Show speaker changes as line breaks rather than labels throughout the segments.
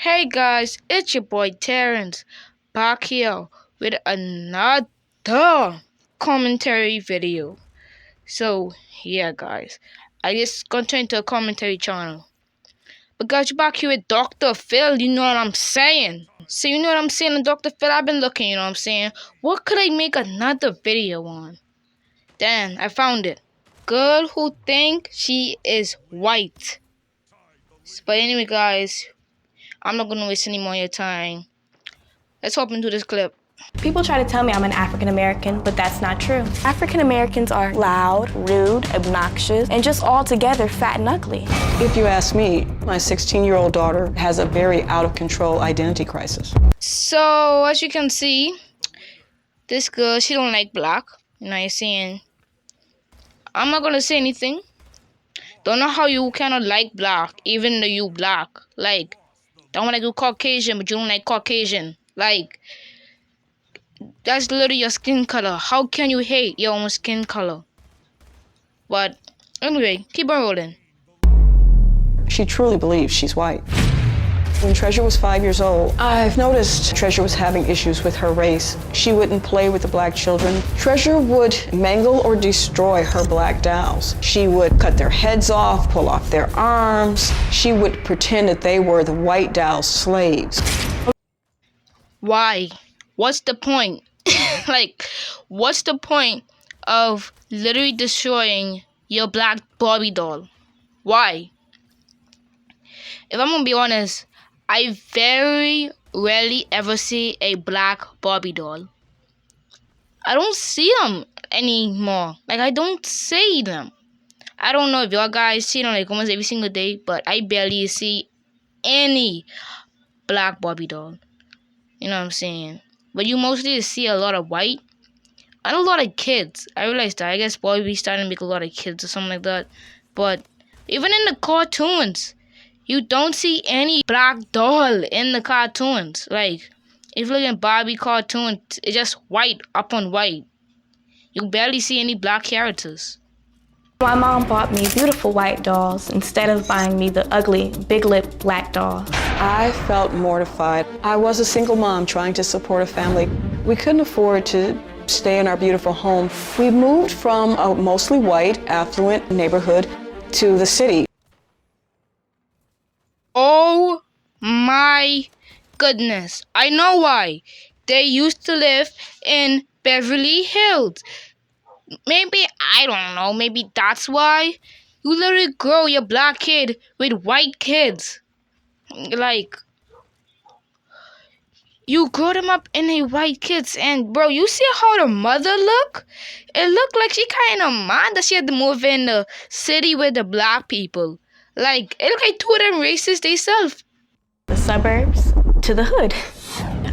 Hey guys, it's your boy Terrence back here with another commentary video. So yeah guys, I just got into a commentary channel. But guys, you're back here with Dr. Phil, you know what I'm saying? So you know what I'm saying, Dr. Phil, I've been looking, you know what I'm saying? What could I make another video on? Then I found it. Girl who think she is white. But anyway guys, I'm not gonna waste any more of your time. Let's hop into this clip.
People try to tell me I'm an African American, but that's not true. African Americans are loud, rude, obnoxious, and just altogether fat and ugly.
If you ask me, my 16-year-old daughter has a very out-of-control identity crisis.
So, as you can see, this girl, she don't like black. You know, you're saying, I'm not gonna say anything. Don't know how you cannot like black, even though you black. Like, don't wanna do Caucasian, but you don't like Caucasian. Like, that's literally your skin color. How can you hate your own skin color? But anyway, keep on rolling.
She truly believes she's white. When Treasure was 5 years old, I've noticed Treasure was having issues with her race. She wouldn't play with the black children. Treasure would mangle or destroy her black dolls. She would cut their heads off, pull off their arms. She would pretend that they were the white dolls' slaves.
Why? What's the point? Like, what's the point of literally destroying your black Barbie doll? Why? If I'm gonna be honest, I very rarely ever see a black Barbie doll. I don't see them anymore. Like, I don't see them. I don't know if y'all guys see them like almost every single day, but I barely see any black Barbie doll. You know what I'm saying? But you mostly see a lot of white and a lot of kids. I realized that. I guess Barbie's starting to make a lot of kids or something like that. But even in the cartoons, you don't see any black doll in the cartoons. Like, if you look at Barbie cartoons, it's just white up on white. You barely see any black characters.
My mom bought me beautiful white dolls instead of buying me the ugly, big-lipped black dolls.
I felt mortified. I was a single mom trying to support a family. We couldn't afford to stay in our beautiful home. We moved from a mostly white, affluent neighborhood to the city.
Oh my goodness. I know why. They used to live in Beverly Hills. Maybe, I don't know, maybe that's why. You literally grow your black kid with white kids. Like, you grow them up in a white kids, and bro, you see how the mother look? It looked like she kind of mad that she had to move in the city with the black people. Like, it looked like two of them races they self.
The suburbs to the hood.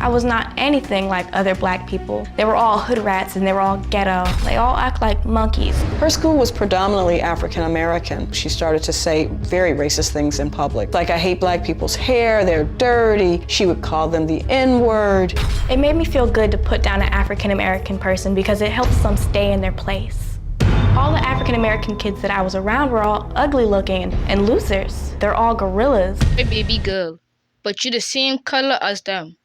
I was not anything like other black people. They were all hood rats and they were all ghetto. They all act like monkeys.
Her school was predominantly African American. She started to say very racist things in public. Like, I hate black people's hair, they're dirty. She would call them the N-word.
It made me feel good to put down an African American person because it helps them stay in their place. All the African American kids that I was around were all ugly looking and losers. They're all gorillas.
Hey baby girl, but you the same color as them.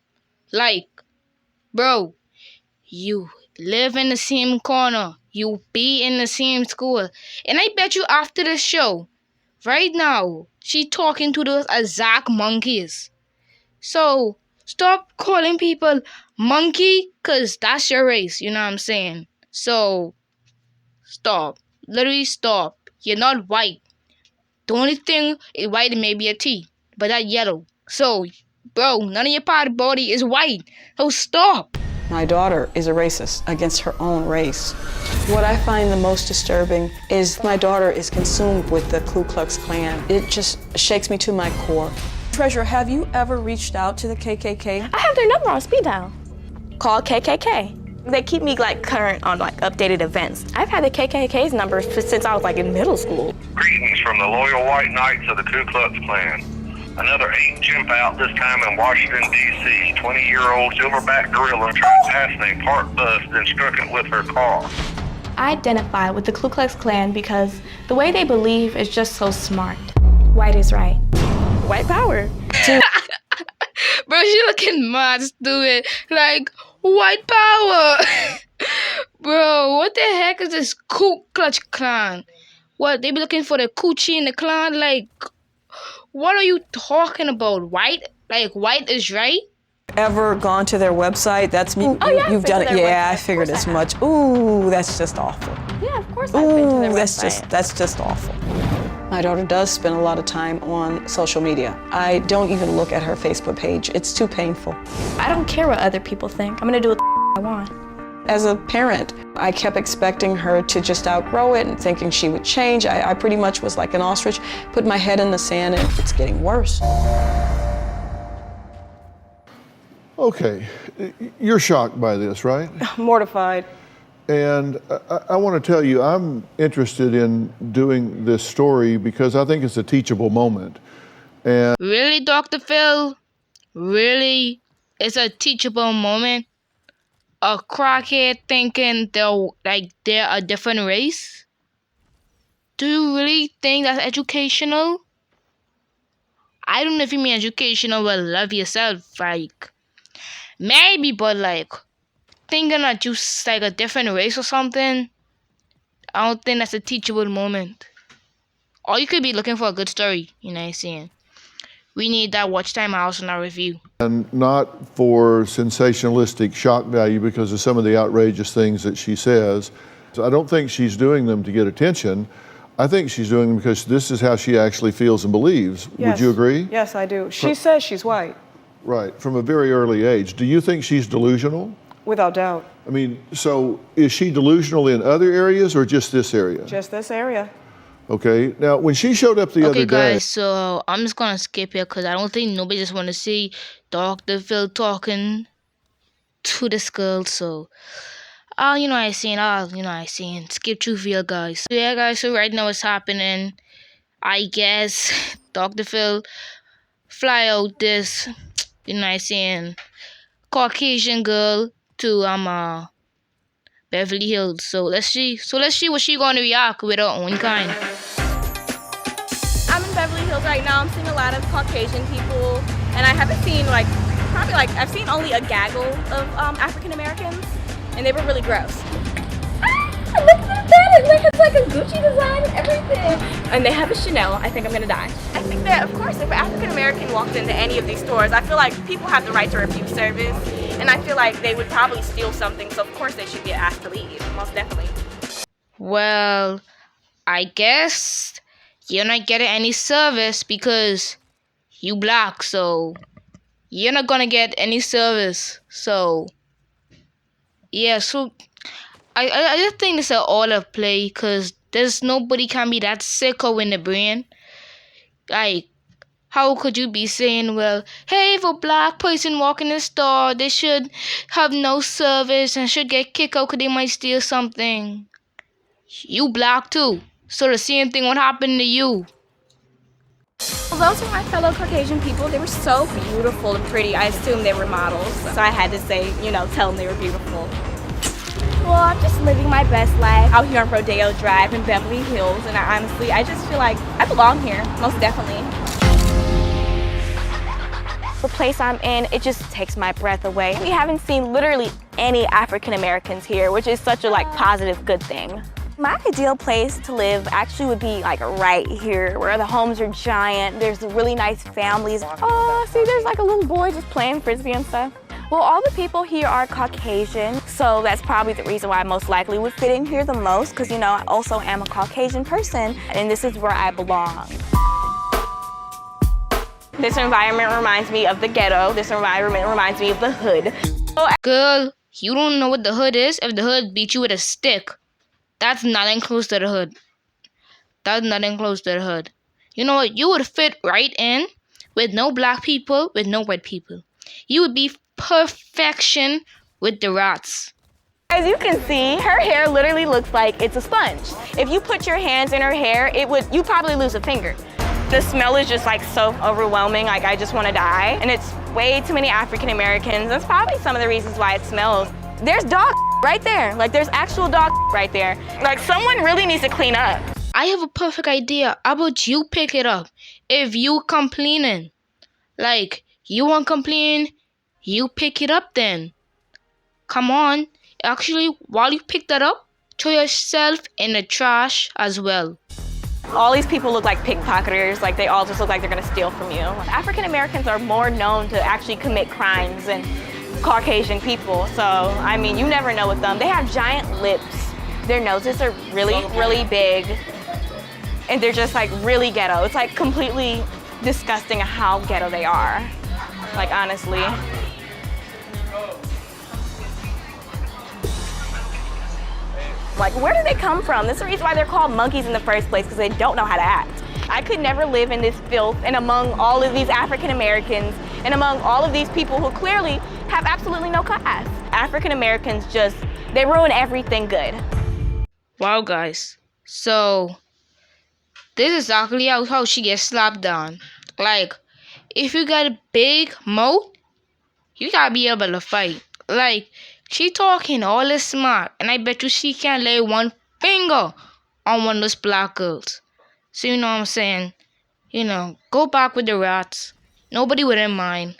Like, bro, you live in the same corner. You be in the same school. And I bet you after the show, right now, she talking to those exact monkeys. So, stop calling people monkey, because that's your race. You know what I'm saying? So, stop. Literally stop. You're not white. The only thing is white is maybe a T, but that's yellow. So, bro, none of your part of body is white. So stop.
My daughter is a racist against her own race. What I find the most disturbing is my daughter is consumed with the Ku Klux Klan. It just shakes me to my core. Treasure, have you ever reached out to the KKK?
I have their number on speed dial. Call KKK. They keep me like current on like updated events. I've had the KKK's number since I was like in middle school.
Greetings from the loyal white knights of the Ku Klux Klan. Another 8 chimp out, this time in Washington, D.C. 20-year-old silverback gorilla tried passing a parked bus, then struck it with her car.
I identify with the Ku Klux Klan because the way they believe is just so smart. White is right. White power.
Bro, she looking mad stupid. Like, white power. Bro, what the heck is this Ku Klux Klan? What, they be looking for the coochie in the clan? Like, what are you talking about? White? Like, white is right?
Ever gone to their website? That's me.
Oh, yeah, I've
You've
been
done
to
it.
their
Yeah, I
website.
figured
Of
as
course I
much. Ooh, that's just awful.
Yeah, of course I've been to their
Ooh,
website.
that's just awful. My daughter does spend a lot of time on social media. I don't even look at her Facebook page. It's too painful.
I don't care what other people think. I'm gonna do what I want.
As a parent, I kept expecting her to just outgrow it and thinking she would change. I pretty much was like an ostrich, put my head in the sand, and it's getting worse.
Okay, you're shocked by this, right?
Mortified.
And I want to tell you, I'm interested in doing this story because I think it's a teachable moment. And
Really, Dr. Phil? Really? It's a teachable moment? A crackhead thinking they're a different race? Do you really think that's educational? I don't know if you mean educational, but love yourself, like, maybe, but like, thinking that you're like a different race or something, I don't think that's a teachable moment. Or you could be looking for a good story, you know what I'm saying? We need that watch time house in our review.
not for sensationalistic shock value because of some of the outrageous things that she says. So I don't think she's doing them to get attention. I think she's doing them because this is how she actually feels and believes. Would you agree?
Yes, I do. She says she's white.
Right, from a very early age. Do you think she's delusional?
Without doubt.
I mean, so is she delusional in other areas or just this area?
Just this area.
Okay, now when she showed up the other
Okay,
day,
guys, so I'm just gonna skip here because I don't think nobody just want to see Dr. Phil talking to this girl. So, you know what I seen. Skip through here, guys. So, yeah, guys, so right now what's happening, I guess Dr. Phil fly out this, you know what I seen, Caucasian girl to Beverly Hills. So let's see what she gonna react with her own kind.
I'm in Beverly Hills right now. I'm seeing a lot of Caucasian people, and I haven't seen I've seen only a gaggle of African Americans, and they were really gross. Look at that! It has like a Gucci design and everything. And they have a Chanel. I think I'm gonna die. I think that, of course, if an African American walked into any of these stores, I feel like people have the right to refuse service, and I feel like they would probably steal something. So of course they should get asked to leave. Most definitely.
Well, I guess you're not getting any service because you black, so you're not gonna get any service. So yeah, so I just think it's all a play because there's nobody can be that sicko in the brain. Like, how could you be saying, well, hey, if a black person walk in the store, they should have no service and should get kicked out because they might steal something. You black too, so the same thing would happen to you.
Well, those are my fellow Caucasian people. They were so beautiful and pretty. I assumed they were models, so I had to say, tell them they were beautiful. Well, I'm just living my best life out here on Rodeo Drive in Beverly Hills, and I just feel like I belong here, most definitely. The place I'm in, it just takes my breath away. We haven't seen literally any African Americans here, which is such a positive, good thing. My ideal place to live actually would be right here, where the homes are giant, there's really nice families. Oh, see, there's a little boy just playing Frisbee and stuff. Well, all the people here are Caucasian, so that's probably the reason why I most likely would fit in here the most, because, I also am a Caucasian person, and this is where I belong. This environment reminds me of the ghetto. This environment reminds me of the hood.
Girl, you don't know what the hood is? If the hood beat you with a stick, that's nothing close to the hood. That's nothing close to the hood. You know what? You would fit right in with no black people, with no white people. You would be perfection with the rats.
As you can see, her hair literally looks like it's a sponge. If you put your hands in her hair, you'd probably lose a finger. The smell is just so overwhelming, I just want to die. And it's way too many African Americans. That's probably some of the reasons why it smells. There's dog right there. There's actual dog right there. Someone really needs to clean up.
I have a perfect idea. How about you pick it up? If you complaining, You want to complain? You pick it up then. Come on. Actually, while you pick that up, throw yourself in the trash as well.
All these people look like pickpocketers, like they all just look like they're gonna steal from you. African Americans are more known to actually commit crimes than Caucasian people. So, I mean, you never know with them. They have giant lips. Their noses are really, really big. And they're just like really ghetto. It's like completely disgusting how ghetto they are. Like, honestly. Like, where do they come from? This is the reason why they're called monkeys in the first place, because they don't know how to act. I could never live in this filth and among all of these African Americans and among all of these people who clearly have absolutely no class. African Americans just, they ruin everything good.
Wow, guys. So, this is exactly how she gets slapped down. Like, if you got a big mouth, you gotta be able to fight. Like, she talking all this smart, and I bet you she can't lay one finger on one of those black girls. So you know what I'm saying? You know, go back with the rats. Nobody wouldn't mind.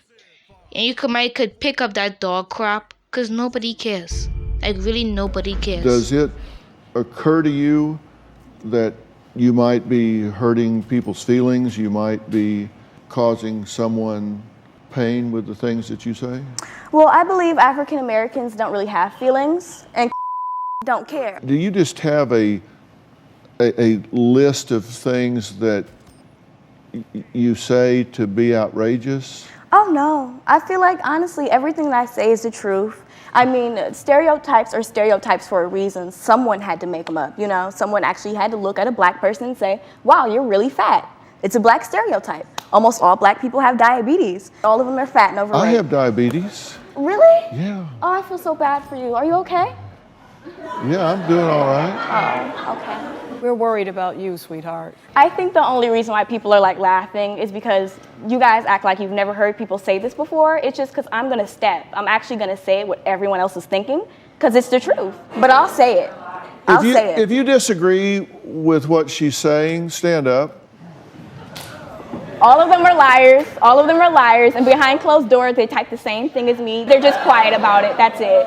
And you might could pick up that dog crap, because nobody cares. Like, really nobody cares.
Does it occur to you that you might be hurting people's feelings? You might be causing someone pain with the things that you say?
Well, I believe African Americans don't really have feelings and don't care.
Do you just have a list of things that you say to be outrageous?
Oh no, I feel like honestly everything that I say is the truth. I mean, stereotypes are stereotypes for a reason. Someone had to make them up, you know? Someone actually had to look at a black person and say, wow, you're really fat. It's a black stereotype. Almost all black people have diabetes. All of them are fat and overweight.
I have diabetes.
Really?
Yeah.
Oh, I feel so bad for you. Are you okay?
Yeah, I'm doing all right.
Oh, okay.
We're worried about you, sweetheart.
I think the only reason why people are like laughing is because you guys act like you've never heard people say this before. It's just because I'm gonna step. I'm actually gonna say what everyone else is thinking because it's the truth. But I'll say it. I'll say it.
If you disagree with what she's saying, stand up.
All of them are liars. All of them are liars. And behind closed doors, they type the same thing as me. They're just quiet about it. That's it.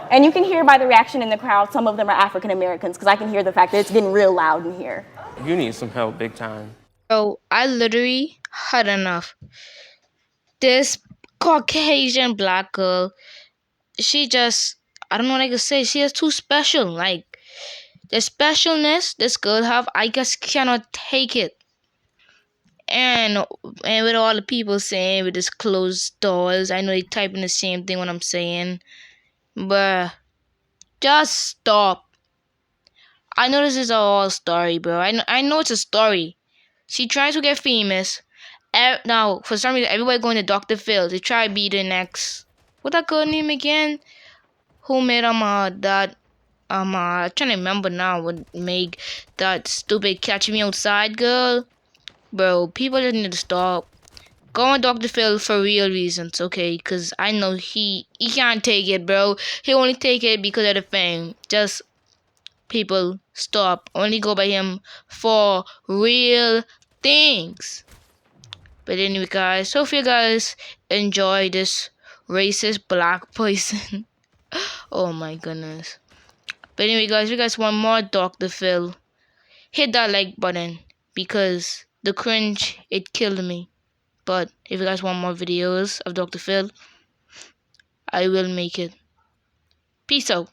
And you can hear by the reaction in the crowd, some of them are African Americans because I can hear the fact that it's getting real loud in here.
You need some help big time.
So I literally had enough. This Caucasian black girl, she just, I don't know what I could say. She is too special. Like, the specialness this girl have, I just cannot take it. And with all the people saying with this closed doors, I know they typing the same thing when I'm saying, but just stop. I know this is a whole story, bro. I know it's a story. She tries to get famous. Now, for some reason, everybody going to Dr. Phil to try to be the next. What that girl name again? Who made I'm trying to remember now what made that stupid Catch Me Outside girl. Bro, people just need to stop. Go on Dr. Phil for real reasons, okay? Because I know he can't take it, bro. He only take it because of the fame. Just, people, stop. Only go by him for real things. But anyway, guys, hope you guys enjoy this racist black person. Oh my goodness. But anyway, guys, if you guys want more Dr. Phil, hit that like button because the cringe, it killed me. But if you guys want more videos of Dr. Phil, I will make it. Peace out.